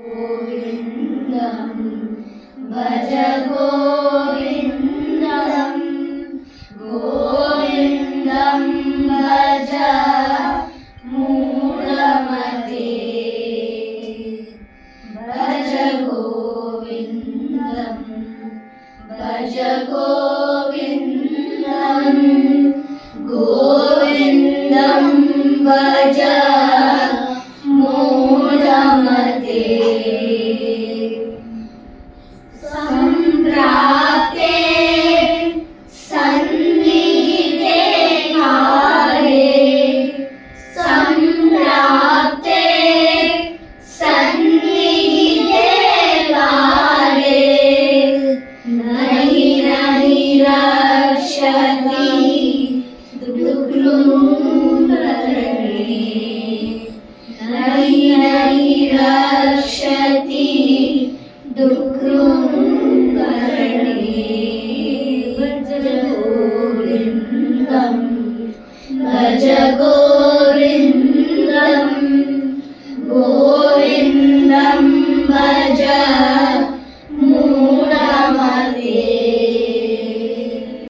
गोविन्दं भज गोविन्दं गोविन्दं भज मूढमते भज गोविन्दं भज गोविन्दं गोविन्दं भज मूढमते सम्प्राप्ते सन्निहिते काले सम्प्राप्ते सन्निहिते काले नहि नहि रक्षति दुःखकृङ्करणे नहि नहि रक्षति दुःखकृङ्करणे भज गोविन्दं भज गोविन्दं गोविन्दं भज